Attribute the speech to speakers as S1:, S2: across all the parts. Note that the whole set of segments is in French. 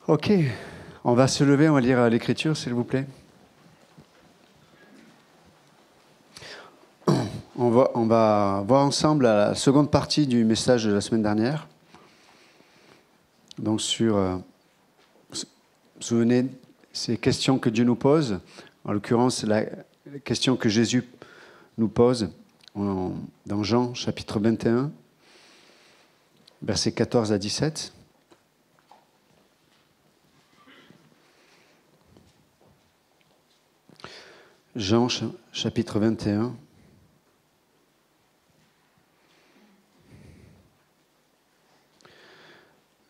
S1: Ok, on va se lever, on va lire l'Écriture, s'il vous plaît. On va voir ensemble la seconde partie du message de la semaine dernière. Donc vous vous souvenez, ces questions que Dieu nous pose, en l'occurrence la question que Jésus nous pose dans Jean chapitre 21, versets 14 à 17. Jean chapitre 21.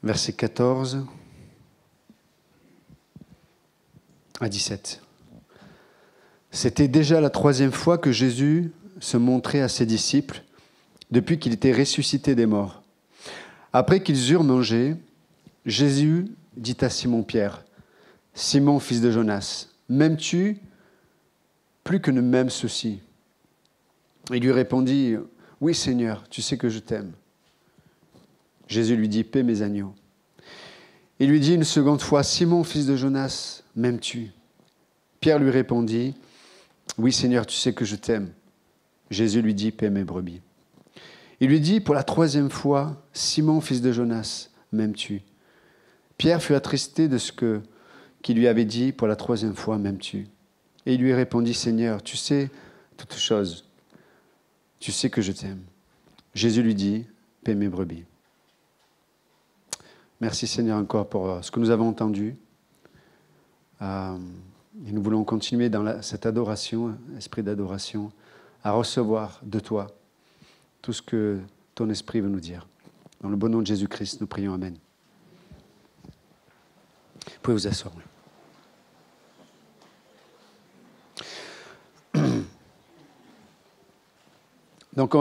S1: Versets 14 à 17. C'était déjà la troisième fois que Jésus se montrait à ses disciples depuis qu'il était ressuscité des morts. Après qu'ils eurent mangé, Jésus dit à Simon-Pierre, « Simon, fils de Jonas, m'aimes-tu plus que ne m'aime ceci ?» Il lui répondit, « Oui, Seigneur, tu sais que je t'aime. » Jésus lui dit, « Paie mes agneaux. » Il lui dit une seconde fois, « Simon, fils de Jonas, m'aimes-tu » Pierre lui répondit, « Oui, Seigneur, tu sais que je t'aime. » Jésus lui dit, « Paie mes brebis. » Il lui dit pour la troisième fois, « Simon, fils de Jonas, m'aimes-tu » Pierre fut attristé de ce qu'il lui avait dit pour la troisième fois, « M'aimes-tu » Et il lui répondit, « Seigneur, tu sais toutes choses. Tu sais que je t'aime. » Jésus lui dit, « Paie mes brebis. » Merci Seigneur encore pour ce que nous avons entendu. Et nous voulons continuer dans cette adoration, esprit d'adoration, à recevoir de toi tout ce que ton esprit veut nous dire. Dans le bon nom de Jésus-Christ, nous prions. Amen. Vous pouvez vous asseoir. Donc,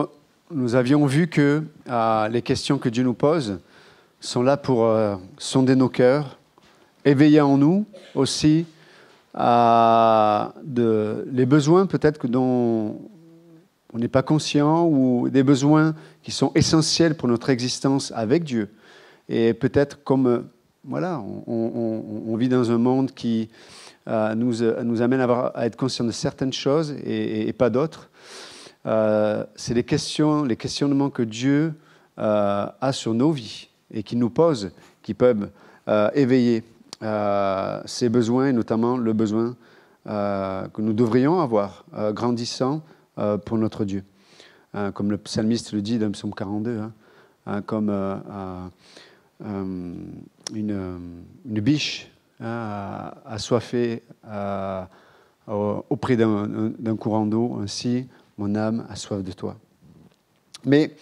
S1: nous avions vu que les questions que Dieu nous pose sont là pour sonder nos cœurs, éveiller en nous aussi les besoins peut-être dont on n'est pas conscient ou des besoins qui sont essentiels pour notre existence avec Dieu. Et peut-être comme, voilà, on vit dans un monde qui nous amène à être conscient de certaines choses et pas d'autres. C'est les questionnements que Dieu a sur nos vies et qui nous pose, qui peuvent éveiller ces besoins, et notamment le besoin que nous devrions avoir, grandissant pour notre Dieu. Comme le psalmiste le dit dans le psaume 42, comme une biche assoiffée auprès d'un courant d'eau, ainsi mon âme a soif de toi. Mais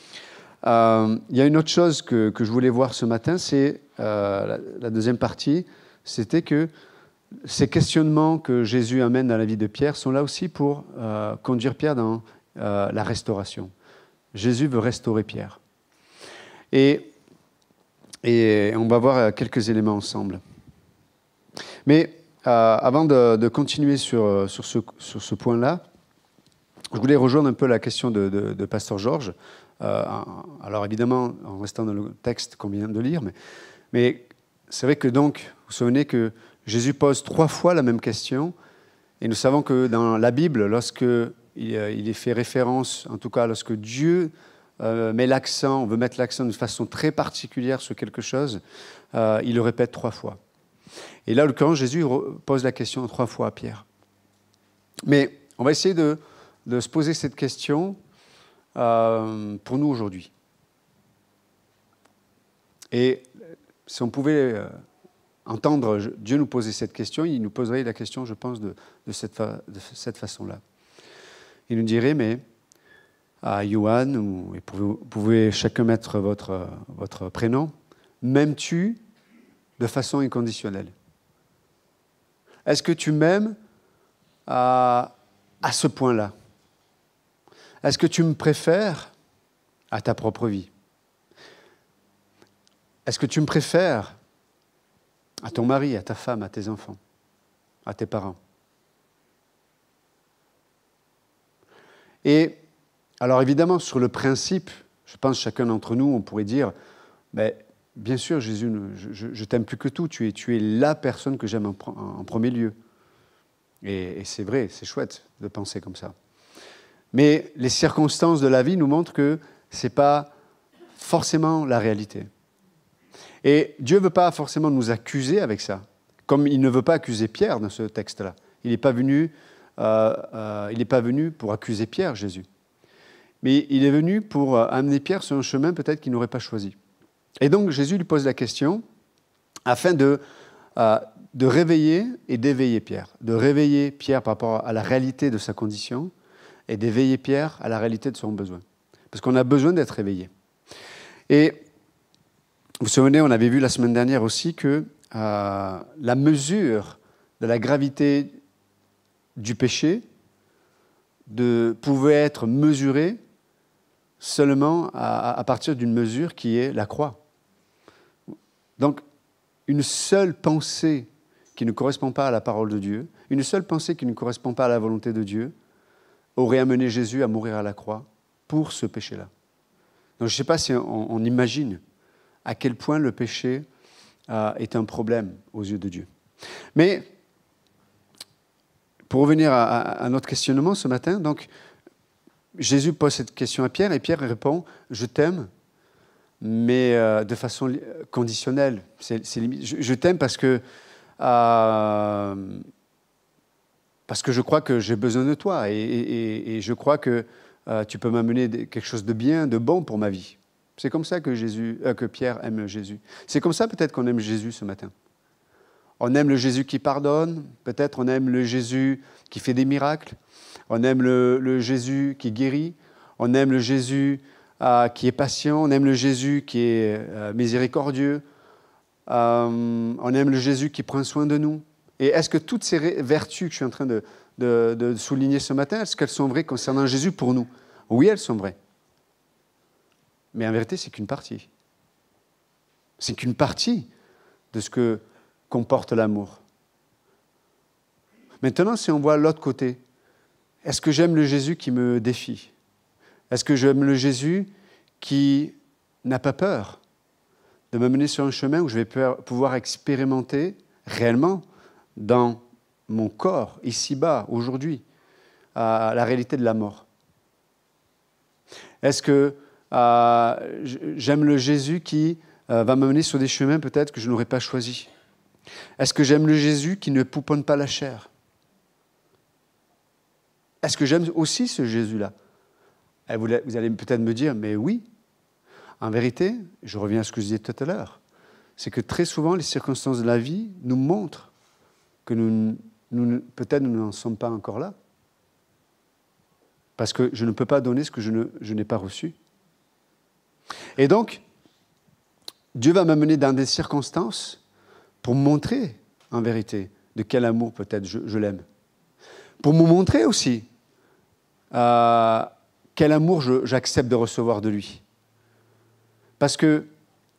S1: il y a une autre chose que je voulais voir ce matin, c'est la deuxième partie, c'était que ces questionnements que Jésus amène dans la vie de Pierre sont là aussi pour conduire Pierre dans la restauration. Jésus veut restaurer Pierre. Et on va voir quelques éléments ensemble. Mais avant de continuer sur ce point-là, je voulais rejoindre un peu la question de Pasteur Georges. Alors évidemment, en restant dans le texte qu'on vient de lire, mais c'est vrai que donc, vous vous souvenez que Jésus pose 3 fois la même question, et nous savons que dans la Bible, lorsque il est fait référence, en tout cas lorsque Dieu met l'accent, on veut mettre l'accent de façon très particulière sur quelque chose, il le répète 3 fois. Et là, en l'occurrence, Jésus pose la question 3 fois à Pierre. Mais on va essayer de se poser cette question pour nous aujourd'hui. Et si on pouvait entendre Dieu nous poser cette question, il nous poserait la question, je pense, de cette façon-là. Il nous dirait, mais Johan, vous pouvez chacun mettre votre prénom, m'aimes-tu de façon inconditionnelle? Est-ce que tu m'aimes à ce point-là? Est-ce que tu me préfères à ta propre vie? Est-ce que tu me préfères à ton mari, à ta femme, à tes enfants, à tes parents? Et alors évidemment, sur le principe, je pense chacun d'entre nous, on pourrait dire, mais bien sûr, Jésus, je t'aime plus que tout. Tu es la personne que j'aime en premier lieu. Et c'est vrai, c'est chouette de penser comme ça. Mais les circonstances de la vie nous montrent que ce n'est pas forcément la réalité. Et Dieu ne veut pas forcément nous accuser avec ça, comme il ne veut pas accuser Pierre dans ce texte-là. Il n'est pas venu pour accuser Pierre, Jésus. Mais il est venu pour amener Pierre sur un chemin peut-être qu'il n'aurait pas choisi. Et donc Jésus lui pose la question afin de réveiller et d'éveiller Pierre. De réveiller Pierre par rapport à la réalité de sa condition et d'éveiller Pierre à la réalité de son besoin. Parce qu'on a besoin d'être réveillé. Et vous vous souvenez, on avait vu la semaine dernière aussi que la mesure de la gravité du péché pouvait être mesurée seulement à partir d'une mesure qui est la croix. Donc, une seule pensée qui ne correspond pas à la parole de Dieu, une seule pensée qui ne correspond pas à la volonté de Dieu, aurait amené Jésus à mourir à la croix pour ce péché-là. Donc, je ne sais pas si on imagine à quel point le péché est un problème aux yeux de Dieu. Mais, pour revenir à notre questionnement ce matin, donc, Jésus pose cette question à Pierre et Pierre répond « Je t'aime », mais de façon conditionnelle. Je t'aime parce que je crois que j'ai besoin de toi et je crois que tu peux m'amener quelque chose de bien, de bon pour ma vie. C'est comme ça que Pierre aime Jésus. C'est comme ça peut-être qu'on aime Jésus ce matin. On aime le Jésus qui pardonne, peut-être on aime le Jésus qui fait des miracles, on aime le Jésus qui guérit, on aime le Jésus qui est patient, on aime le Jésus qui est miséricordieux, on aime le Jésus qui prend soin de nous. Et est-ce que toutes ces vertus que je suis en train de souligner ce matin, est-ce qu'elles sont vraies concernant Jésus pour nous? Oui, elles sont vraies. Mais en vérité, c'est qu'une partie. C'est qu'une partie de ce que comporte l'amour. Maintenant, si on voit l'autre côté, est-ce que j'aime le Jésus qui me défie? Est-ce que j'aime le Jésus qui n'a pas peur de me mener sur un chemin où je vais pouvoir expérimenter réellement dans mon corps, ici-bas, aujourd'hui, la réalité de la mort? Est-ce que j'aime le Jésus qui va me mener sur des chemins peut-être que je n'aurais pas choisis? Est-ce que j'aime le Jésus qui ne pouponne pas la chair? Est-ce que j'aime aussi ce Jésus-là? Et vous allez peut-être me dire, mais oui. En vérité, je reviens à ce que je disais tout à l'heure, c'est que très souvent, les circonstances de la vie nous montrent que peut-être nous n'en sommes pas encore là. Parce que je ne peux pas donner ce que je n'ai pas reçu. Et donc, Dieu va m'amener dans des circonstances pour me montrer, en vérité, de quel amour peut-être je l'aime. Pour me montrer aussi quel amour j'accepte de recevoir de lui. Parce que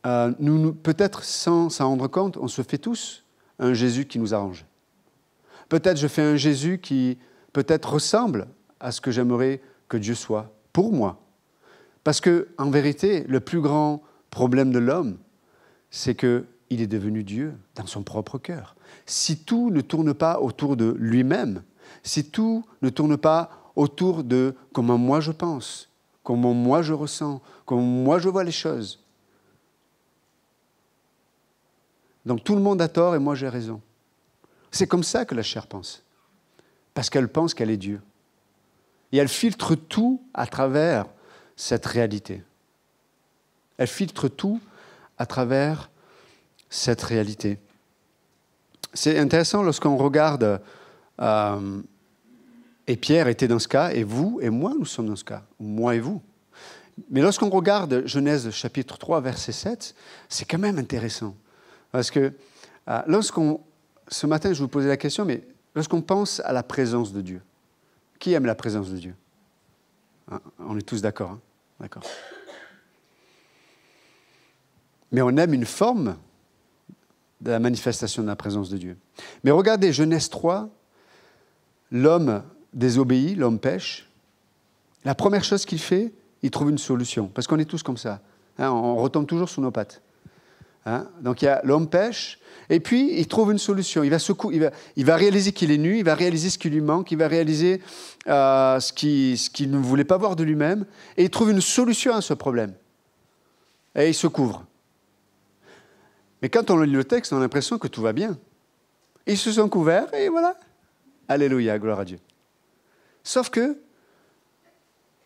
S1: peut-être sans s'en rendre compte, on se fait tous un Jésus qui nous arrange. Peut-être je fais un Jésus qui peut-être ressemble à ce que j'aimerais que Dieu soit pour moi. Parce qu'en vérité, le plus grand problème de l'homme, c'est qu'il est devenu Dieu dans son propre cœur. Si tout ne tourne pas autour de lui-même, si tout ne tourne pas autour de comment moi je pense, comment moi je ressens, comment moi je vois les choses. Donc tout le monde a tort et moi j'ai raison. C'est comme ça que la chair pense. Parce qu'elle pense qu'elle est Dieu. Et elle filtre tout à travers cette réalité. Elle filtre tout à travers cette réalité. C'est intéressant lorsqu'on regarde, et Pierre était dans ce cas, et vous et moi, nous sommes dans ce cas, moi et vous. Mais lorsqu'on regarde Genèse chapitre 3, verset 7, c'est quand même intéressant. Parce que ce matin, je vous posais la question, mais lorsqu'on pense à la présence de Dieu, qui aime la présence de Dieu? On est tous d'accord, hein? D'accord. Mais on aime une forme de la manifestation de la présence de Dieu. Mais regardez, Genèse 3, l'homme désobéit, l'homme pêche. La première chose qu'il fait, il trouve une solution. Parce qu'on est tous comme ça. Hein, on retombe toujours sous nos pattes. Hein? Donc l'homme pêche, et puis il trouve une solution. Il va réaliser qu'il est nu, il va réaliser ce qui lui manque, il va réaliser ce qu'il ne voulait pas voir de lui-même, et il trouve une solution à ce problème. Et il se couvre. Mais quand on lit le texte, on a l'impression que tout va bien. Ils se sont couverts, et voilà. Alléluia, gloire à Dieu. Sauf que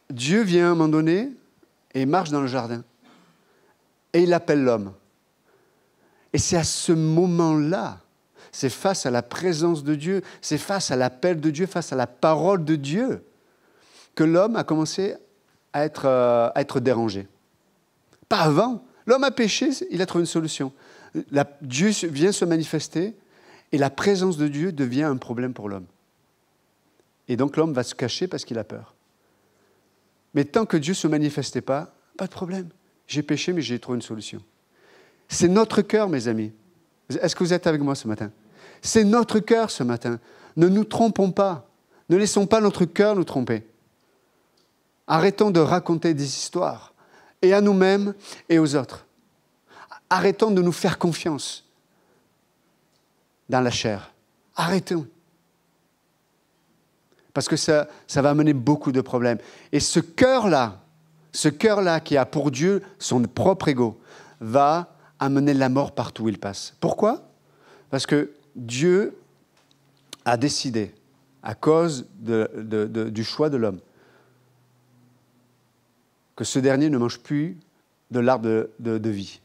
S1: Dieu vient à un moment donné et marche dans le jardin. Et il appelle l'homme. Et c'est à ce moment-là, c'est face à la présence de Dieu, c'est face à l'appel de Dieu, face à la parole de Dieu, que l'homme a commencé à être dérangé. Pas avant. L'homme a péché, il a trouvé une solution. Dieu vient se manifester et la présence de Dieu devient un problème pour l'homme. Et donc l'homme va se cacher parce qu'il a peur. Mais tant que Dieu ne se manifestait pas de problème. J'ai péché, mais j'ai trouvé une solution. C'est notre cœur, mes amis. Est-ce que vous êtes avec moi ce matin? C'est notre cœur ce matin. Ne nous trompons pas. Ne laissons pas notre cœur nous tromper. Arrêtons de raconter des histoires, et à nous-mêmes et aux autres. Arrêtons de nous faire confiance dans la chair. Arrêtons. Parce que ça va amener beaucoup de problèmes. Et ce cœur-là qui a pour Dieu son propre ego, va amener la mort partout où il passe. Pourquoi? Parce que Dieu a décidé, à cause du choix de l'homme, que ce dernier ne mange plus de l'arbre de vie.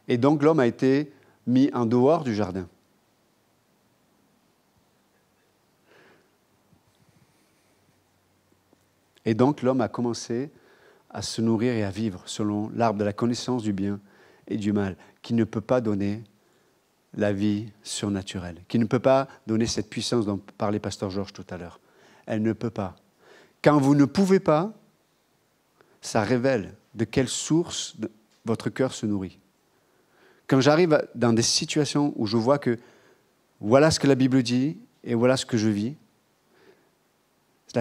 S1: Et donc l'homme a été mis en dehors du jardin. Et donc l'homme a commencé à se nourrir et à vivre selon l'arbre de la connaissance du bien et du mal, qui ne peut pas donner la vie surnaturelle, qui ne peut pas donner cette puissance dont parlait Pasteur Georges tout à l'heure. Elle ne peut pas. Quand vous ne pouvez pas, ça révèle de quelle source votre cœur se nourrit. Quand j'arrive dans des situations où je vois que voilà ce que la Bible dit et voilà ce que je vis,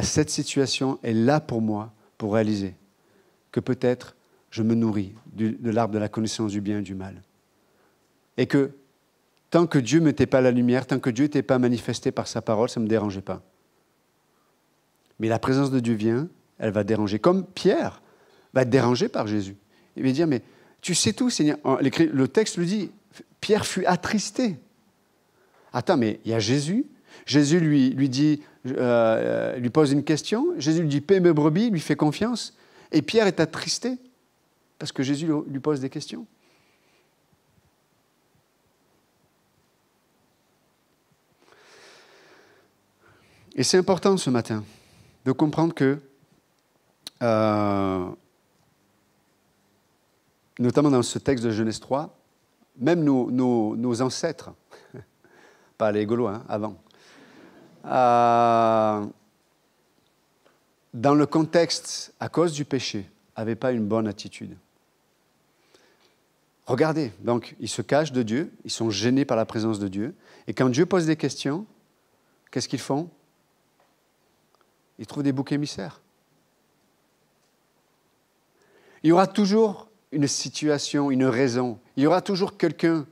S1: cette situation est là pour moi, pour réaliser que peut-être je me nourris de l'arbre de la connaissance du bien et du mal. Et que tant que Dieu ne mettait pas la lumière, tant que Dieu n'était pas manifesté par sa parole, ça ne me dérangeait pas. Mais la présence de Dieu vient, elle va déranger. Comme Pierre va être dérangé par Jésus. Il va dire, mais tu sais tout, Seigneur. Le texte le dit, Pierre fut attristé. Attends, mais il y a Jésus. Jésus lui dit, lui pose une question. Jésus lui dit, paie mes brebis, lui fait confiance. Et Pierre est attristé parce que Jésus lui pose des questions. Et c'est important ce matin de comprendre que, notamment dans ce texte de Genèse 3, même nos ancêtres, pas les Gaulois, avant, dans le contexte, à cause du péché, n'avaient pas une bonne attitude. Regardez, donc, ils se cachent de Dieu, ils sont gênés par la présence de Dieu, et quand Dieu pose des questions, qu'est-ce qu'ils font? Ils trouvent des boucs émissaires. Il y aura toujours une situation, une raison, il y aura toujours quelqu'un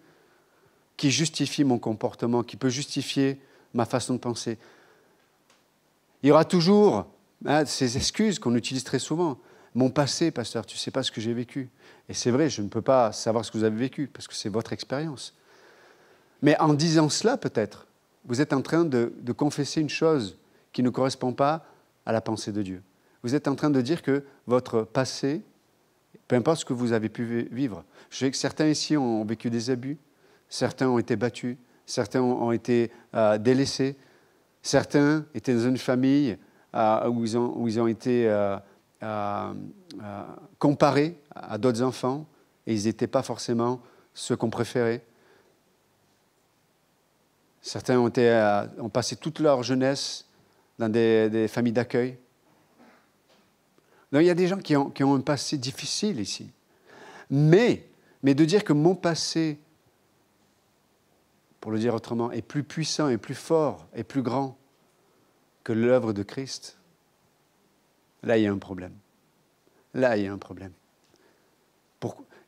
S1: qui justifie mon comportement, qui peut justifier ma façon de penser. Il y aura toujours ces excuses qu'on utilise très souvent. Mon passé, pasteur, tu ne sais pas ce que j'ai vécu. Et c'est vrai, je ne peux pas savoir ce que vous avez vécu, parce que c'est votre expérience. Mais en disant cela, peut-être, vous êtes en train de confesser une chose qui ne correspond pas à la pensée de Dieu. Vous êtes en train de dire que votre passé, peu importe ce que vous avez pu vivre, je sais que certains ici ont vécu des abus, certains ont été battus, certains ont été délaissés, certains étaient dans une famille où ils ont été comparés à d'autres enfants et ils n'étaient pas forcément ceux qu'on préférait. Certains ont passé toute leur jeunesse dans des familles d'accueil. Donc il y a des gens qui ont un passé difficile ici. Mais de dire que mon passé, pour le dire autrement, est plus puissant, et plus fort, et plus grand que l'œuvre de Christ, là, il y a un problème. Là, il y a un problème.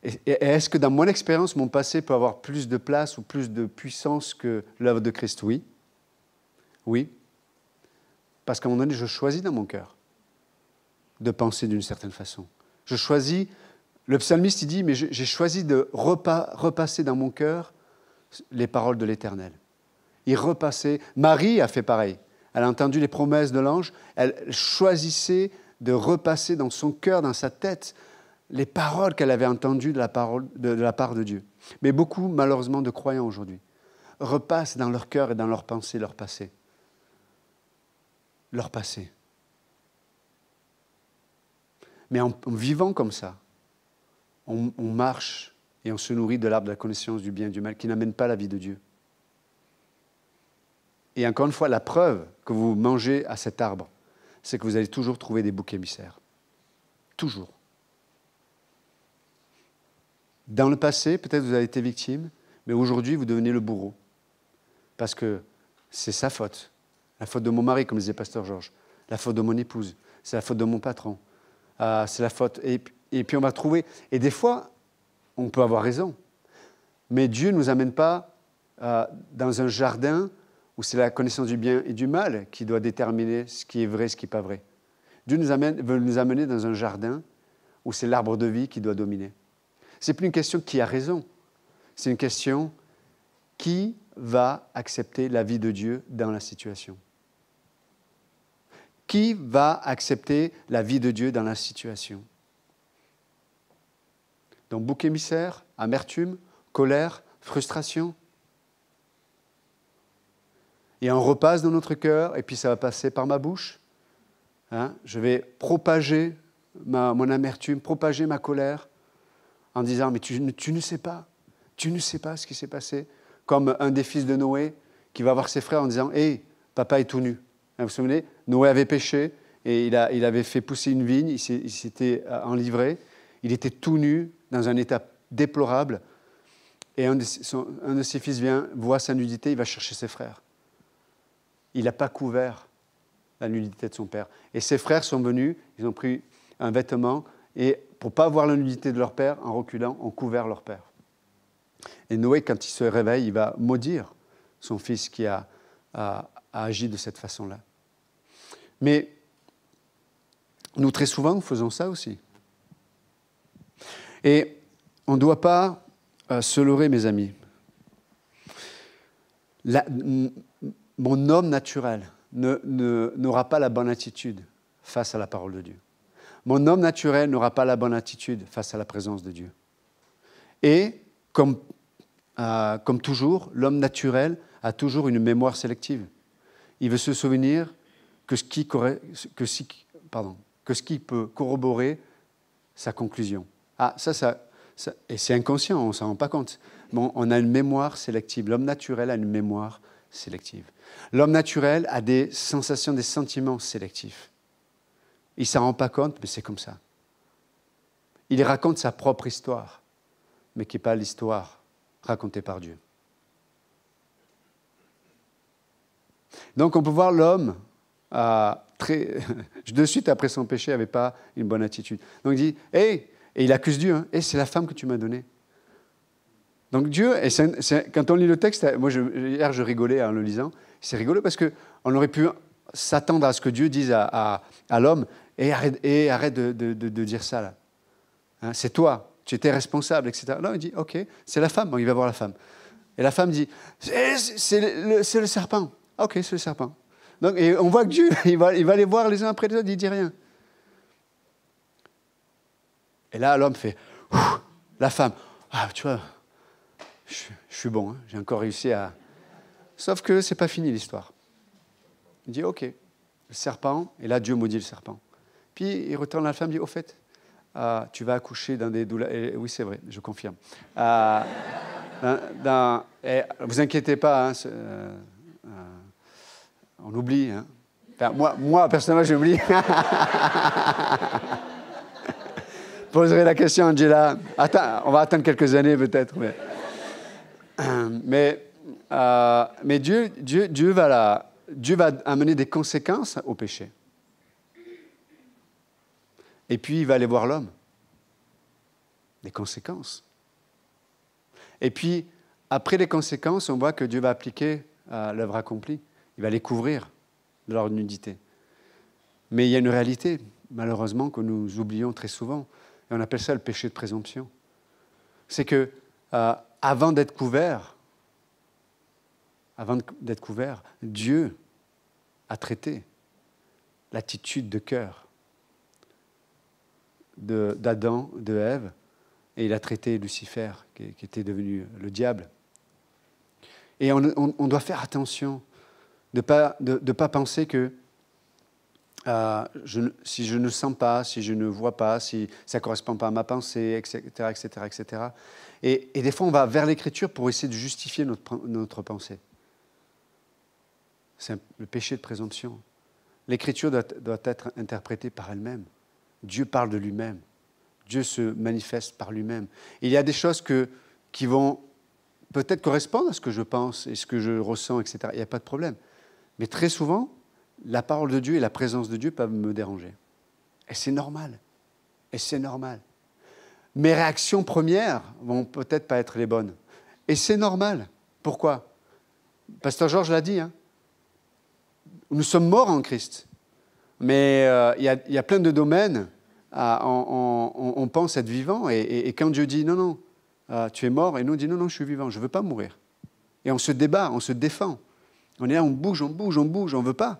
S1: Et est-ce que dans mon expérience, mon passé peut avoir plus de place ou plus de puissance que l'œuvre de Christ? Oui. Oui. Parce qu'à un moment donné, je choisis dans mon cœur de penser d'une certaine façon. Je choisis, le psalmiste il dit, mais j'ai choisi de repasser dans mon cœur les paroles de l'Éternel. Il repassait, Marie a fait pareil. Elle a entendu les promesses de l'ange, elle choisissait de repasser dans son cœur, dans sa tête, les paroles qu'elle avait entendues de la part de Dieu. Mais beaucoup, malheureusement, de croyants aujourd'hui repassent dans leur cœur et dans leur pensée leur passé. Leur passé. Mais en vivant comme ça, on marche et on se nourrit de l'arbre de la connaissance du bien et du mal qui n'amène pas la vie de Dieu. Et encore une fois, la preuve que vous mangez à cet arbre, c'est que vous allez toujours trouver des boucs émissaires. Toujours. Dans le passé, peut-être vous avez été victime, mais aujourd'hui, vous devenez le bourreau. Parce que c'est sa faute. La faute de mon mari, comme disait Pasteur Georges. La faute de mon épouse. C'est la faute de mon patron. C'est la faute. Et puis on va trouver. Et des fois, on peut avoir raison. Mais Dieu ne nous amène pas dans un jardin où c'est la connaissance du bien et du mal qui doit déterminer ce qui est vrai et ce qui n'est pas vrai. Dieu veut nous amener dans un jardin où c'est l'arbre de vie qui doit dominer. Ce n'est plus une question qui a raison. C'est une question qui va accepter la vie de Dieu dans la situation. Qui va accepter la vie de Dieu dans la situation? Donc, bouc émissaire, amertume, colère, frustration. Et on repasse dans notre cœur, et puis ça va passer par ma bouche. Je vais propager mon amertume, propager ma colère, en disant, mais tu ne sais pas ce qui s'est passé. Comme un des fils de Noé qui va voir ses frères en disant, « Hé, papa est tout nu. » Vous vous souvenez, Noé avait péché et il avait fait pousser une vigne, il s'était enivré, il était tout nu, dans un état déplorable, et un de ses fils voit sa nudité, il va chercher ses frères. Il n'a pas couvert la nudité de son père. Et ses frères sont venus, ils ont pris un vêtement, et pour ne pas voir la nudité de leur père, en reculant, ont couvert leur père. Et Noé, quand il se réveille, il va maudire son fils qui a agi de cette façon-là. Mais nous, très souvent, nous faisons ça aussi. Et on ne doit pas se leurrer, mes amis. Mon homme naturel n'aura pas la bonne attitude face à la parole de Dieu. Mon homme naturel n'aura pas la bonne attitude face à la présence de Dieu. Et, comme toujours, l'homme naturel a toujours une mémoire sélective. Il veut se souvenir que ce qui peut corroborer sa conclusion. Et c'est inconscient, on ne s'en rend pas compte. Bon, on a une mémoire sélective. L'homme naturel a une mémoire sélective. L'homme naturel a des sensations, des sentiments sélectifs. Il ne s'en rend pas compte, mais c'est comme ça. Il raconte sa propre histoire, mais qui n'est pas l'histoire racontée par Dieu. Donc on peut voir l'homme, de suite après son péché, n'avait pas une bonne attitude. Donc il dit, hey, et il accuse Dieu, hey, c'est la femme que tu m'as donnée. Donc Dieu, et quand on lit le texte, moi hier je rigolais en le lisant, c'est rigolo parce qu'on aurait pu s'attendre à ce que Dieu dise à l'homme, et arrête de dire ça là. Hein, c'est toi, tu étais responsable, etc. Non, il dit, ok, c'est la femme, bon, il va voir la femme. Et la femme dit, c'est le serpent. Ok, c'est le serpent. Donc, et on voit que Dieu, il va les voir les uns après les autres, il ne dit rien. Et là, l'homme fait, la femme, tu vois, je suis bon, hein, j'ai encore réussi à... Sauf que ce n'est pas fini l'histoire. Il dit, ok, le serpent, et là Dieu maudit le serpent. Puis il retourne à la femme et dit, au fait, tu vas accoucher dans des douleurs... Et, oui, c'est vrai, je confirme. Vous inquiétez pas, hein, on oublie. Hein. Enfin, moi, personnellement, j'oublie. Poserai la question à Angela. Attends, on va attendre quelques années peut-être. Mais Dieu va amener des conséquences au péché. Et puis, il va aller voir l'homme. les conséquences. Et puis, après les conséquences, on voit que Dieu va appliquer l'œuvre accomplie. Il va les couvrir de leur nudité. Mais il y a une réalité, malheureusement, que nous oublions très souvent. Et on appelle ça le péché de présomption. C'est que avant d'être couvert, Dieu a traité l'attitude de cœur d'Adam, de Ève, et il a traité Lucifer, qui était devenu le diable. Et on doit faire attention de ne pas penser que si je ne sens pas, si je ne vois pas, si ça ne correspond pas à ma pensée, etc., etc., etc. Et des fois, on va vers l'Écriture pour essayer de justifier notre pensée. C'est le péché de présomption. L'Écriture doit être interprétée par elle-même. Dieu parle de lui-même. Dieu se manifeste par lui-même. Il y a des choses qui vont peut-être correspondre à ce que je pense et ce que je ressens, etc. Il n'y a pas de problème. Mais très souvent, la parole de Dieu et la présence de Dieu peuvent me déranger. Et c'est normal. Et c'est normal. Mes réactions premières vont peut-être pas être les bonnes. Et c'est normal. Pourquoi ? Pasteur Georges l'a dit, hein. Nous sommes morts en Christ. Mais il y a plein de domaines, on pense être vivant. Et quand Dieu dit non, tu es mort, et nous on dit non, je suis vivant, je ne veux pas mourir. Et on se débat, on se défend. On est là, on bouge, on ne veut pas.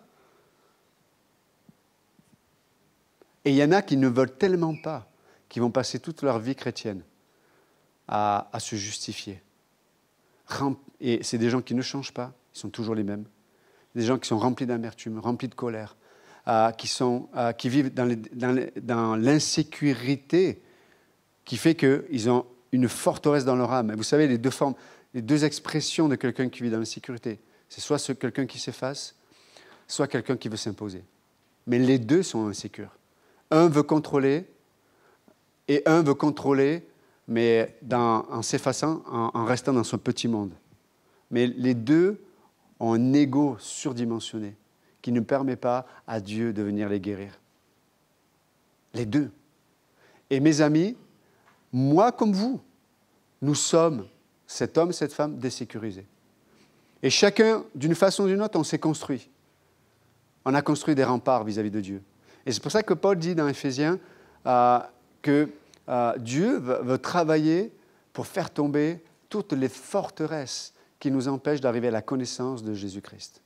S1: Et il y en a qui ne veulent tellement pas, qui vont passer toute leur vie chrétienne à se justifier. Et c'est des gens qui ne changent pas, ils sont toujours les mêmes. Des gens qui sont remplis d'amertume, remplis de colère, qui vivent dans l'insécurité qui fait qu'ils ont une forteresse dans leur âme. Et vous savez, les deux expressions de quelqu'un qui vit dans l'insécurité, c'est soit quelqu'un qui s'efface, soit quelqu'un qui veut s'imposer. Mais les deux sont insécures. Un veut contrôler, et un veut contrôler, mais en s'effaçant, en restant dans son petit monde. Mais les deux ont un ego surdimensionné qui ne permet pas à Dieu de venir les guérir. Les deux. Et mes amis, moi comme vous, nous sommes, cet homme, cette femme, désécurisés. Et chacun, d'une façon ou d'une autre, on s'est construit. On a construit des remparts vis-à-vis de Dieu. Et c'est pour ça que Paul dit dans Éphésiens que Dieu veut travailler pour faire tomber toutes les forteresses qui nous empêchent d'arriver à la connaissance de Jésus-Christ.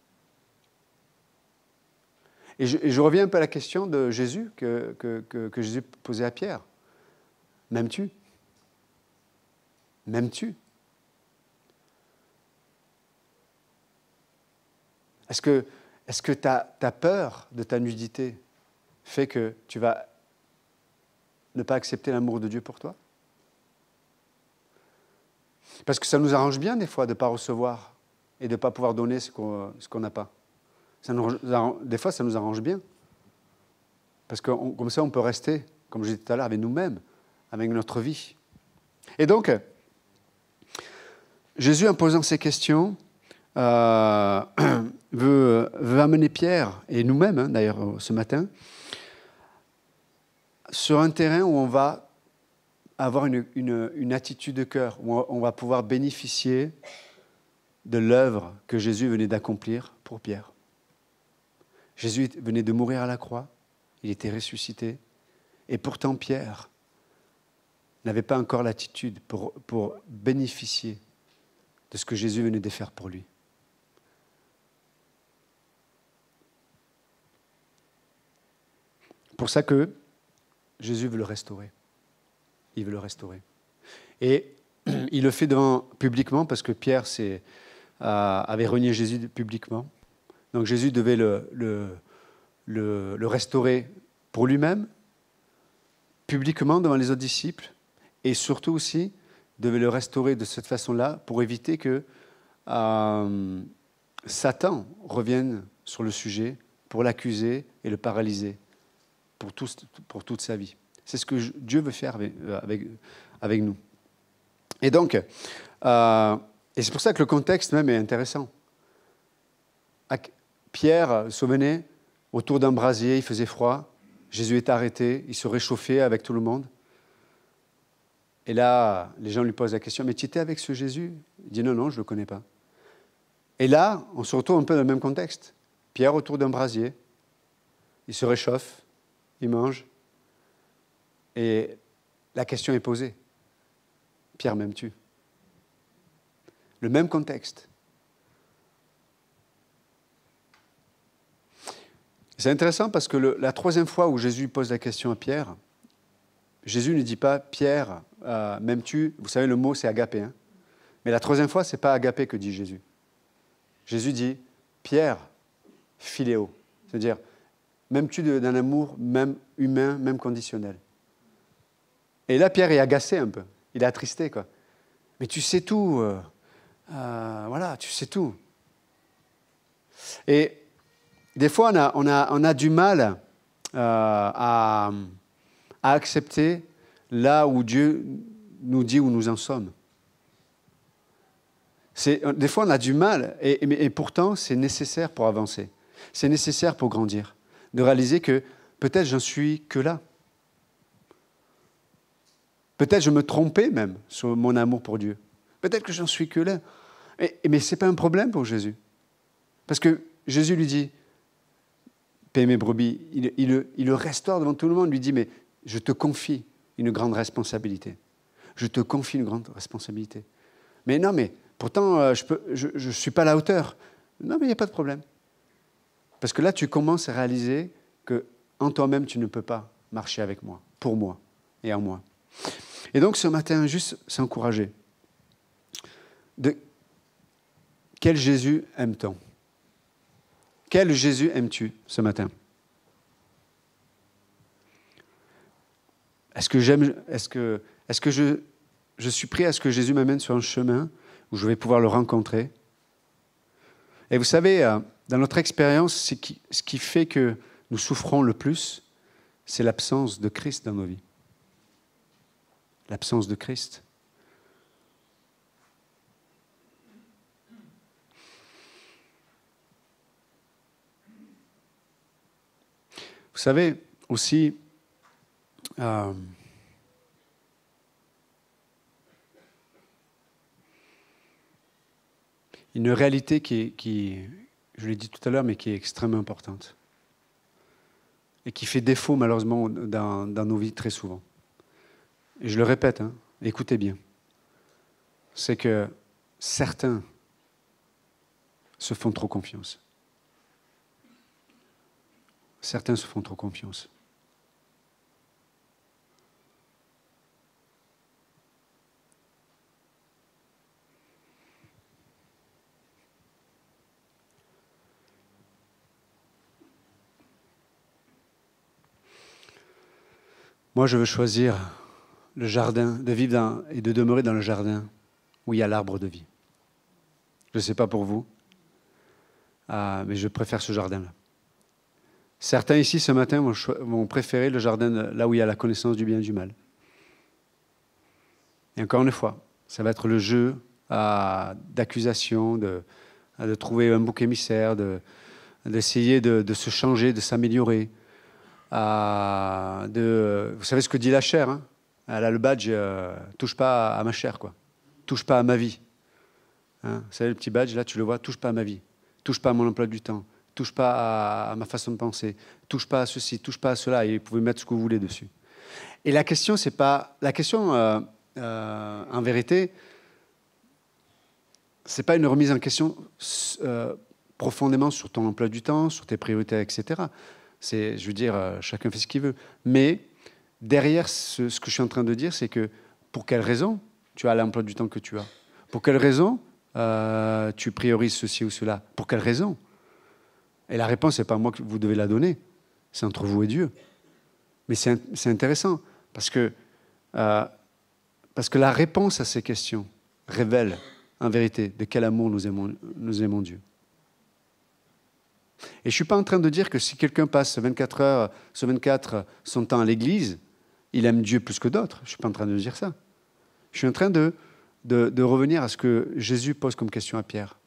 S1: Et je reviens un peu à la question de Jésus que Jésus posait à Pierre. M'aimes-tu ? M'aimes-tu ? Est-ce que ta peur de ta nudité fait que tu vas ne pas accepter l'amour de Dieu pour toi ? Parce que ça nous arrange bien des fois de ne pas recevoir et de ne pas pouvoir donner ce qu'on n'a pas. Des fois, ça nous arrange bien. Parce que comme ça, on peut rester, comme je disais tout à l'heure, avec nous-mêmes, avec notre vie. Et donc, Jésus, en posant ces questions, veut amener Pierre, et nous-mêmes, d'ailleurs, ce matin, sur un terrain où on va avoir une attitude de cœur, où on va pouvoir bénéficier de l'œuvre que Jésus venait d'accomplir pour Pierre. Jésus venait de mourir à la croix, il était ressuscité, et pourtant Pierre n'avait pas encore l'attitude pour bénéficier de ce que Jésus venait de faire pour lui. C'est pour ça que Jésus veut le restaurer. Il veut le restaurer. Et il le fait publiquement parce que Pierre avait renié Jésus publiquement. Donc Jésus devait le restaurer pour lui-même, publiquement devant les autres disciples, et surtout aussi devait le restaurer de cette façon-là pour éviter que Satan revienne sur le sujet pour l'accuser et le paralyser pour toute sa vie. C'est ce que Dieu veut faire avec nous. Et donc, et c'est pour ça que le contexte même est intéressant. Pierre, vous vous souvenez, autour d'un brasier, il faisait froid, Jésus est arrêté, il se réchauffait avec tout le monde. Et là, les gens lui posent la question, mais tu étais avec ce Jésus? Il dit, non, non, je ne le connais pas. Et là, on se retrouve un peu dans le même contexte. Pierre autour d'un brasier, il se réchauffe, il mange, et la question est posée. Pierre, m'aimes-tu? Le même contexte. C'est intéressant parce que la troisième fois où Jésus pose la question à Pierre, Jésus ne dit pas, Pierre, m'aimes-tu? Vous savez, le mot c'est agapé. Hein? Mais la troisième fois, ce n'est pas agapé que dit Jésus. Jésus dit, Pierre, philéo. C'est-à-dire, m'aimes-tu d'un amour même humain, même conditionnel? Et là, Pierre est agacé un peu. Il est attristé, quoi. Mais tu sais tout. Voilà, tu sais tout. Et des fois, on a du mal à accepter là où Dieu nous dit où nous en sommes. Des fois, on a du mal, et pourtant, c'est nécessaire pour avancer. C'est nécessaire pour grandir. De réaliser que peut-être j'en suis que là. Peut-être je me trompais même sur mon amour pour Dieu. Peut-être que j'en suis que là. Mais ce n'est pas un problème pour Jésus. Parce que Jésus lui dit, paie mes brebis, il le restaure devant tout le monde, lui dit, mais je te confie une grande responsabilité. Je te confie une grande responsabilité. Mais non, mais pourtant, je ne suis pas à la hauteur. Non, mais il n'y a pas de problème. Parce que là, tu commences à réaliser qu'en toi-même, tu ne peux pas marcher avec moi, pour moi et en moi. Et donc, ce matin, juste s'encourager. Quel Jésus aime-t-on? Quel Jésus aimes-tu ce matin? Est-ce que je suis prêt à ce que Jésus m'amène sur un chemin où je vais pouvoir le rencontrer? Et vous savez, dans notre expérience, ce qui fait que nous souffrons le plus, c'est l'absence de Christ dans nos vies. L'absence de Christ. Vous savez, aussi, une réalité qui, je l'ai dit tout à l'heure, mais qui est extrêmement importante et qui fait défaut malheureusement dans nos vies très souvent. Et je le répète, hein, écoutez bien, c'est que certains se font trop confiance. Certains se font trop confiance. Moi, je veux choisir le jardin, de vivre et de demeurer dans le jardin où il y a l'arbre de vie. Je ne sais pas pour vous, mais je préfère ce jardin-là. Certains ici, ce matin, vont préférer le jardin là où il y a la connaissance du bien et du mal. Et encore une fois, ça va être le jeu d'accusation, de trouver un bouc émissaire, d'essayer de se changer, de s'améliorer. Vous savez ce que dit la chair, hein? Elle a le badge, touche pas à ma chair, quoi. Touche pas à ma vie. Hein? Vous savez, le petit badge, là, tu le vois, touche pas à ma vie. Touche pas à mon emploi du temps. Touche pas à ma façon de penser. Touche pas à ceci, touche pas à cela. Et vous pouvez mettre ce que vous voulez dessus. Et la question, c'est pas... La question, en vérité, c'est pas une remise en question profondément sur ton emploi du temps, sur tes priorités, etc. Je veux dire, chacun fait ce qu'il veut. Mais derrière ce que je suis en train de dire, c'est que pour quelle raison tu as l'emploi du temps que tu as? Pour quelle raison tu priorises ceci ou cela? Pour quelle raison? Et la réponse, ce n'est pas moi que vous devez la donner. C'est entre vous et Dieu. Mais c'est intéressant parce que la réponse à ces questions révèle en vérité de quel amour nous aimons Dieu. Et je ne suis pas en train de dire que si quelqu'un passe 24 heures sur 24 son temps à l'église, il aime Dieu plus que d'autres. Je ne suis pas en train de dire ça. Je suis en train de revenir à ce que Jésus pose comme question à Pierre.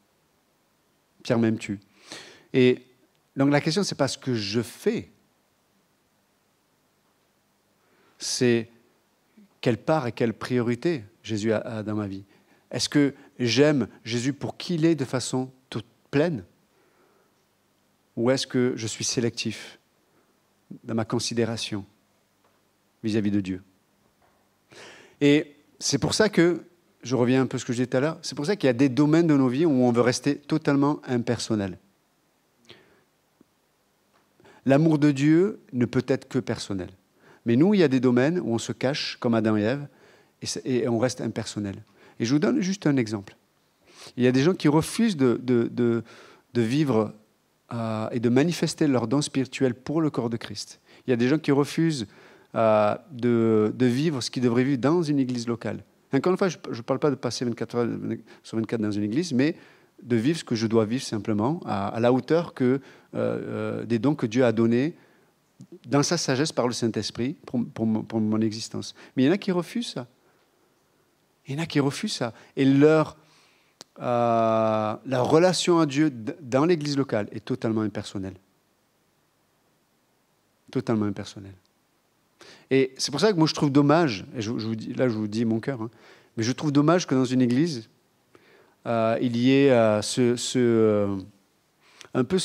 S1: Pierre, m'aimes-tu? Et donc la question, ce n'est pas ce que je fais. C'est quelle part et quelle priorité Jésus a dans ma vie? Est-ce que j'aime Jésus pour qui il est de façon toute pleine? Ou est-ce que je suis sélectif dans ma considération vis-à-vis de Dieu? Et c'est pour ça que, je reviens un peu à ce que je disais tout à l'heure, c'est pour ça qu'il y a des domaines de nos vies où on veut rester totalement impersonnel. L'amour de Dieu ne peut être que personnel. Mais nous, il y a des domaines où on se cache, comme Adam et Ève, et on reste impersonnel. Et je vous donne juste un exemple. Il y a des gens qui refusent de vivre et de manifester leur don spirituel pour le corps de Christ. Il y a des gens qui refusent de vivre ce qu'ils devraient vivre dans une église locale. Encore une fois, je ne parle pas de passer 24 heures sur 24 dans une église, mais de vivre ce que je dois vivre simplement, à la hauteur des dons que Dieu a donnés dans sa sagesse par le Saint-Esprit pour mon existence. Mais il y en a qui refusent ça. Il y en a qui refusent ça. Et leur relation à Dieu dans l'église locale est totalement impersonnelle. Totalement impersonnelle. Et c'est pour ça que moi je trouve dommage, et je vous dis mon cœur, hein, mais je trouve dommage que dans une église, il y ait un peu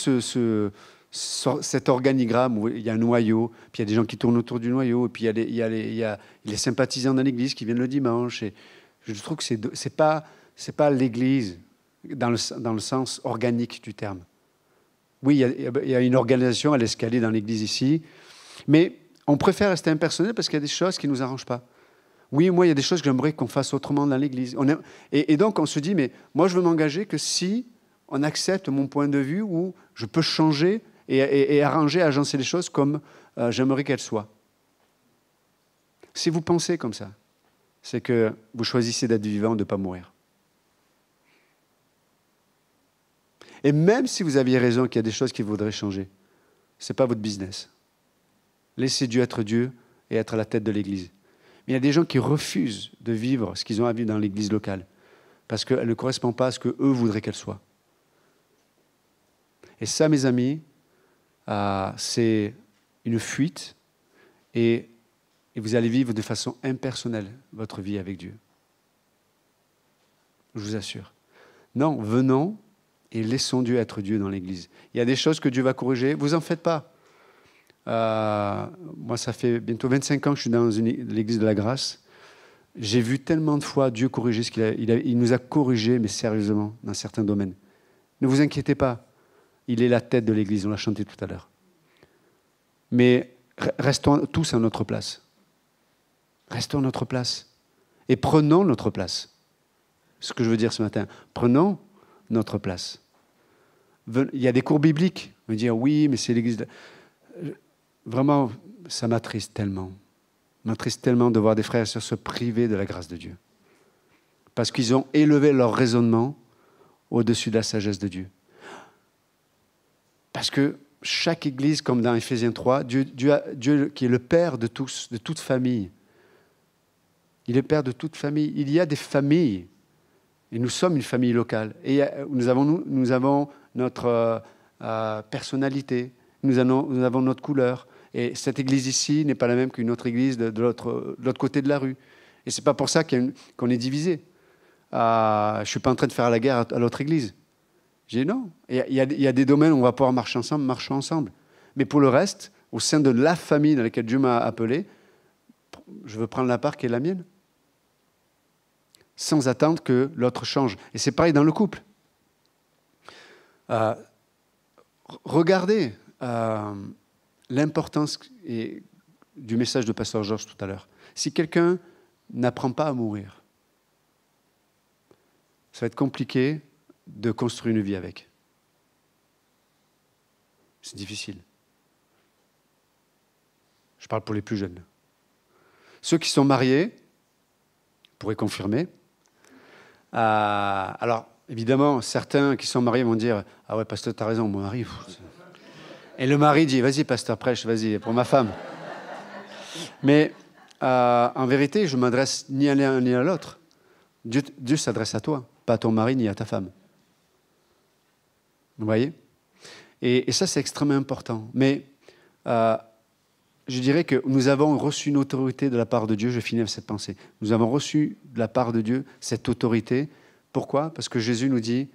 S1: cet organigramme où il y a un noyau, puis il y a des gens qui tournent autour du noyau, et puis il y a les sympathisants dans l'église qui viennent le dimanche. Et je trouve que c'est pas l'église dans le sens organique du terme. Oui, il y a une organisation à l'escalier dans l'église ici, mais on préfère rester impersonnel parce qu'il y a des choses qui ne nous arrangent pas. Oui, moi, il y a des choses que j'aimerais qu'on fasse autrement dans l'église. Et donc, on se dit, mais moi, je veux m'engager que si on accepte mon point de vue où je peux changer et arranger, agencer les choses comme j'aimerais qu'elles soient. Si vous pensez comme ça, c'est que vous choisissez d'être vivant, de ne pas mourir. Et même si vous aviez raison qu'il y a des choses qu'il faudrait changer, ce n'est pas votre business. Laissez Dieu être Dieu et être à la tête de l'Église. Mais il y a des gens qui refusent de vivre ce qu'ils ont à vivre dans l'Église locale parce qu'elle ne correspond pas à ce qu'eux voudraient qu'elle soit. Et ça, mes amis, c'est une fuite et vous allez vivre de façon impersonnelle votre vie avec Dieu. Je vous assure. Non, venons et laissons Dieu être Dieu dans l'Église. Il y a des choses que Dieu va corriger, vous en faites pas. Moi, ça fait bientôt 25 ans que je suis dans l'Église de la Grâce. J'ai vu tellement de fois Dieu corriger ce il nous a corrigés, mais sérieusement, dans certains domaines. Ne vous inquiétez pas. Il est la tête de l'Église, on l'a chanté tout à l'heure. Mais restons tous à notre place. Restons à notre place. Et prenons notre place. Ce que je veux dire ce matin. Prenons notre place. Il y a des cours bibliques. On va dire, oui, mais c'est l'Église... Vraiment, ça m'attriste tellement. M'attriste tellement de voir des frères et sœurs se priver de la grâce de Dieu. Parce qu'ils ont élevé leur raisonnement au-dessus de la sagesse de Dieu. Parce que chaque église, comme dans Éphésiens 3, Dieu qui est le Père de tous, de toute famille, il est le Père de toute famille. Il y a des familles, et nous sommes une famille locale. Et nous avons notre personnalité, nous avons notre couleur. Et cette église ici n'est pas la même qu'une autre église de l'autre côté de la rue. Et ce n'est pas pour ça qu'on est divisé. Je ne suis pas en train de faire la guerre à l'autre église. J'ai dit non. Il y a des domaines où on va pouvoir marcher ensemble, marchons ensemble. Mais pour le reste, au sein de la famille dans laquelle Dieu m'a appelé, je veux prendre la part qui est la mienne. Sans attendre que l'autre change. Et c'est pareil dans le couple. Regardez l'importance du message de Pasteur Georges tout à l'heure. Si quelqu'un n'apprend pas à mourir, ça va être compliqué de construire une vie avec. C'est difficile. Je parle pour les plus jeunes. Ceux qui sont mariés pourraient confirmer. Alors, évidemment, certains qui sont mariés vont dire « Ah ouais, pasteur, t'as raison, mon mari... » Et le mari dit « Vas-y, pasteur, prêche, vas-y, pour ma femme. » Mais en vérité, je ne m'adresse ni à l'un ni à l'autre. Dieu s'adresse à toi, pas à ton mari ni à ta femme. Vous voyez ? Et ça, c'est extrêmement important. Mais je dirais que nous avons reçu une autorité de la part de Dieu. Je finis avec cette pensée. Nous avons reçu de la part de Dieu cette autorité. Pourquoi? Parce que Jésus nous dit,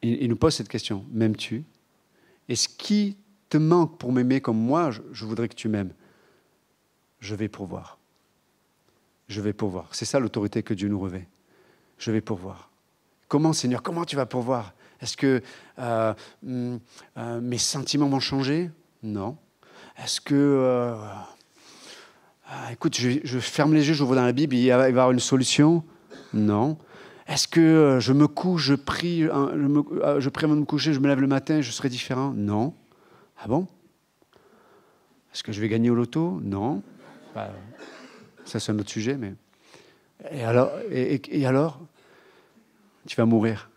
S1: il nous pose cette question, m'aimes-tu? Et ce qui te manque pour m'aimer comme moi, je voudrais que tu m'aimes. Je vais pourvoir. Je vais pourvoir. C'est ça l'autorité que Dieu nous revêt. Je vais pourvoir. Comment, Seigneur? Comment tu vas pourvoir? Est-ce que mes sentiments vont changer? Non. Est-ce que... écoute, je ferme les yeux, j'ouvre dans la Bible, il va y avoir une solution? Non. Est-ce que je me couche, je prie avant de me coucher, je me lève le matin, je serai différent? Non. Ah bon? Est-ce que je vais gagner au loto? Non. Ça, c'est un autre sujet, mais... Et alors? Tu vas mourir.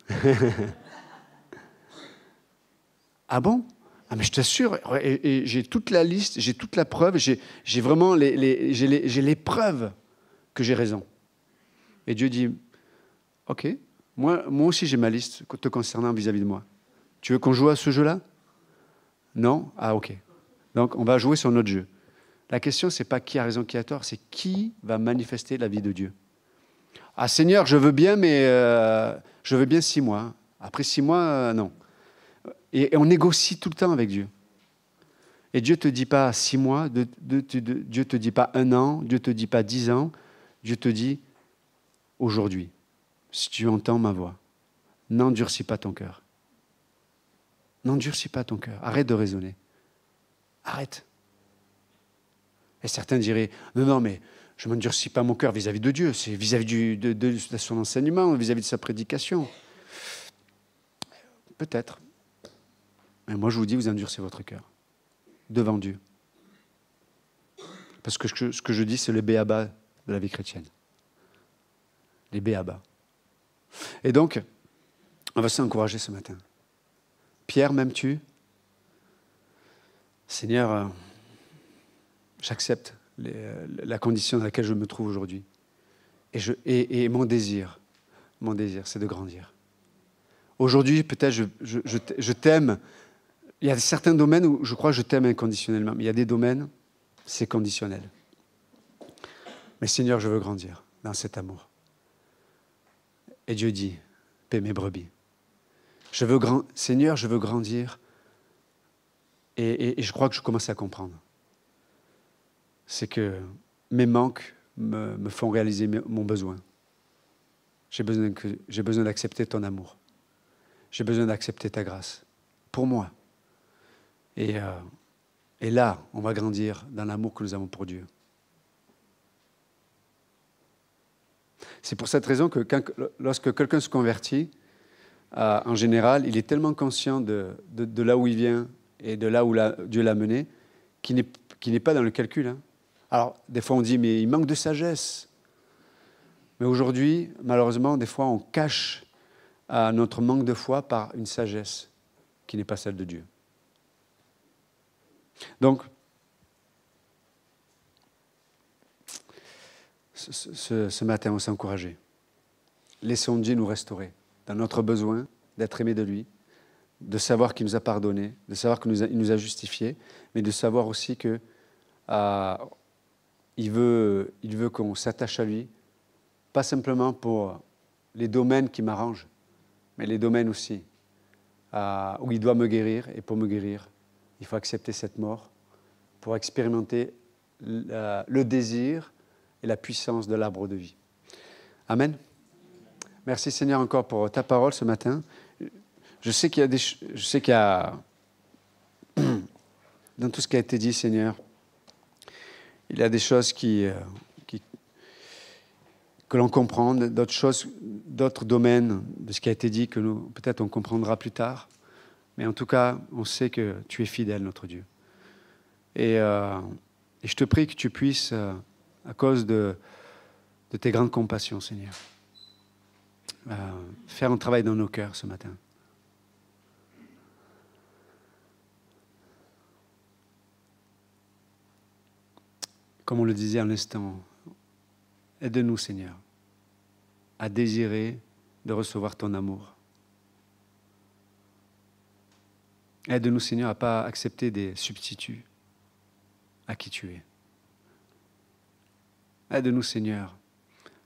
S1: Ah bon? Ah, mais je t'assure, et j'ai toute la liste, j'ai toute la preuve, j'ai vraiment j'ai les preuves que j'ai raison. Et Dieu dit, ok, moi aussi j'ai ma liste te concernant vis-à-vis de moi. Tu veux qu'on joue à ce jeu-là? Non? Ah ok. Donc on va jouer sur notre jeu. La question, c'est pas qui a raison, qui a tort, c'est qui va manifester la vie de Dieu. Ah Seigneur, je veux bien, mais je veux bien 6 mois. Après 6 mois, non. Et on négocie tout le temps avec Dieu. Et Dieu ne te dit pas 6 mois, Dieu ne te dit pas 1 an, Dieu ne te dit pas 10 ans, Dieu te dit aujourd'hui, si tu entends ma voix, n'endurcis pas ton cœur. N'endurcis pas ton cœur. Arrête de raisonner. Arrête. Et certains diraient, non, mais je ne m'endurcis pas mon cœur vis-à-vis de Dieu, c'est vis-à-vis de son enseignement, vis-à-vis de sa prédication. Peut-être. Mais moi, je vous dis, vous endurcez votre cœur devant Dieu. Parce que ce que je dis, c'est le béaba de la vie chrétienne. Les béaba. Et donc, on va s'encourager ce matin. Pierre, m'aimes-tu? Seigneur, j'accepte la condition dans laquelle je me trouve aujourd'hui. Et mon désir, c'est de grandir. Aujourd'hui, peut-être, je t'aime. Il y a certains domaines où je crois que je t'aime inconditionnellement, mais il y a des domaines, c'est conditionnel. Mais Seigneur, je veux grandir dans cet amour. Et Dieu dit, paie mes brebis. Seigneur, je veux grandir. Et je crois que je commence à comprendre. C'est que mes manques me font réaliser mon besoin. J'ai besoin d'accepter ton amour. J'ai besoin d'accepter ta grâce. Pour moi. Et là, on va grandir dans l'amour que nous avons pour Dieu. C'est pour cette raison que lorsque quelqu'un se convertit, en général, il est tellement conscient de là où il vient et de là où Dieu l'a mené, qu'il n'est pas dans le calcul. Hein. Alors, des fois, on dit, mais il manque de sagesse. Mais aujourd'hui, malheureusement, des fois, on cache notre manque de foi par une sagesse qui n'est pas celle de Dieu. Donc, ce matin, on s'est encouragé. Laissons Dieu nous restaurer dans notre besoin d'être aimé de lui, de savoir qu'il nous a pardonné, de savoir qu'il nous a justifiés, mais de savoir aussi que il veut qu'on s'attache à lui, pas simplement pour les domaines qui m'arrangent, mais les domaines aussi où il doit me guérir, et pour me guérir, il faut accepter cette mort pour expérimenter le désir et la puissance de l'arbre de vie. Amen. Merci Seigneur encore pour ta parole ce matin. Je sais qu'il y a dans tout ce qui a été dit, Seigneur, il y a des choses que l'on comprend, d'autres choses, d'autres domaines de ce qui a été dit que peut-être on comprendra plus tard. Mais en tout cas, on sait que tu es fidèle, notre Dieu. Et je te prie que tu puisses, à cause de tes grandes compassions, Seigneur, faire un travail dans nos cœurs ce matin. Comme on le disait à l'instant, aide-nous, Seigneur, à désirer de recevoir ton amour. Aide-nous, Seigneur, à ne pas accepter des substituts. à qui tu es. Aide-nous, Seigneur,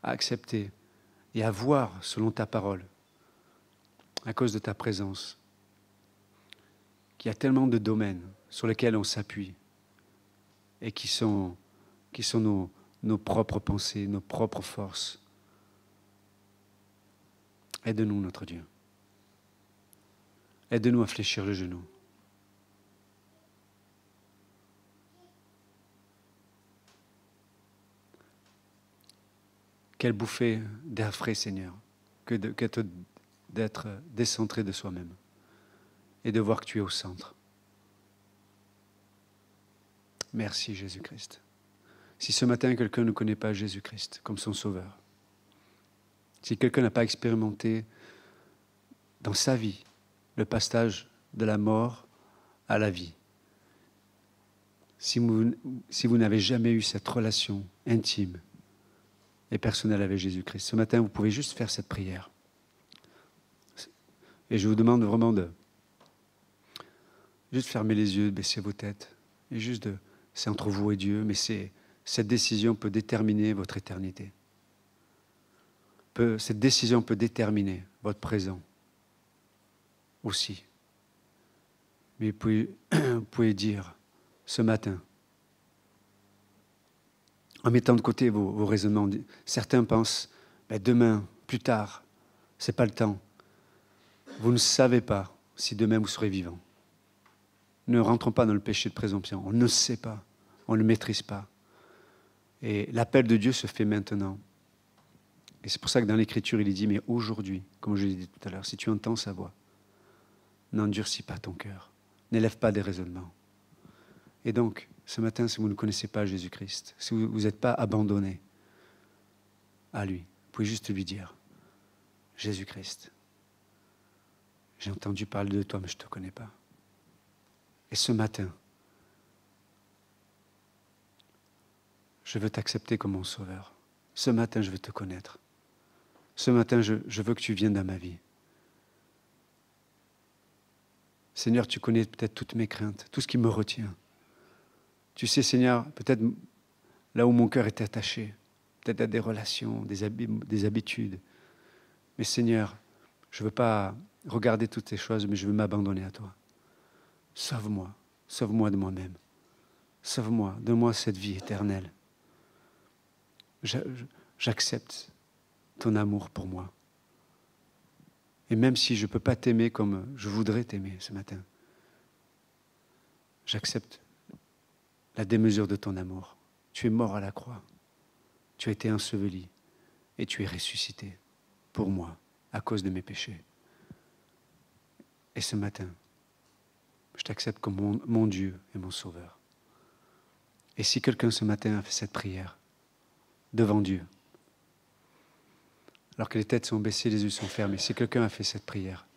S1: à accepter et à voir selon ta parole, à cause de ta présence, qu'il y a tellement de domaines sur lesquels on s'appuie et qui sont nos propres pensées, nos propres forces. Aide-nous, notre Dieu. Aide-nous à fléchir le genou. Quelle bouffée d'air frais, Seigneur, que d'être décentré de soi-même et de voir que tu es au centre. Merci, Jésus-Christ. Si ce matin, quelqu'un ne connaît pas Jésus-Christ comme son Sauveur, si quelqu'un n'a pas expérimenté dans sa vie le passage de la mort à la vie, si vous n'avez jamais eu cette relation intime et personnelle avec Jésus-Christ, ce matin, vous pouvez juste faire cette prière. Et je vous demande vraiment de juste fermer les yeux, de baisser vos têtes, et juste c'est entre vous et Dieu, mais cette décision peut déterminer votre éternité. Cette décision peut déterminer votre présent aussi. Mais vous pouvez dire ce matin, en mettant de côté vos raisonnements, certains pensent, demain, plus tard, ce n'est pas le temps. Vous ne savez pas si demain vous serez vivant. Ne rentrons pas dans le péché de présomption. On ne sait pas, on ne le maîtrise pas. Et l'appel de Dieu se fait maintenant. Et c'est pour ça que dans l'Écriture, il est dit, mais aujourd'hui, comme je l'ai dit tout à l'heure, si tu entends sa voix, n'endurcis pas ton cœur, n'élève pas des raisonnements. Et donc, ce matin, si vous ne connaissez pas Jésus-Christ, si vous n'êtes pas abandonné à lui, vous pouvez juste lui dire, Jésus-Christ, j'ai entendu parler de toi, mais je ne te connais pas. Et ce matin, je veux t'accepter comme mon sauveur. Ce matin, je veux te connaître. Ce matin, je veux que tu viennes dans ma vie. Seigneur, tu connais peut-être toutes mes craintes, tout ce qui me retient. Tu sais, Seigneur, peut-être là où mon cœur est attaché, peut-être à des relations, des habitudes. Mais Seigneur, je ne veux pas regarder toutes ces choses, mais je veux m'abandonner à toi. Sauve-moi, sauve-moi de moi-même. Sauve-moi, donne-moi cette vie éternelle. J'accepte ton amour pour moi. Et même si je ne peux pas t'aimer comme je voudrais t'aimer ce matin, j'accepte la démesure de ton amour. Tu es mort à la croix. Tu as été enseveli et tu es ressuscité pour moi à cause de mes péchés. Et ce matin, je t'accepte comme mon Dieu et mon Sauveur. Et si quelqu'un ce matin a fait cette prière devant Dieu, alors que les têtes sont baissées, les yeux sont fermés, si quelqu'un a fait cette prière,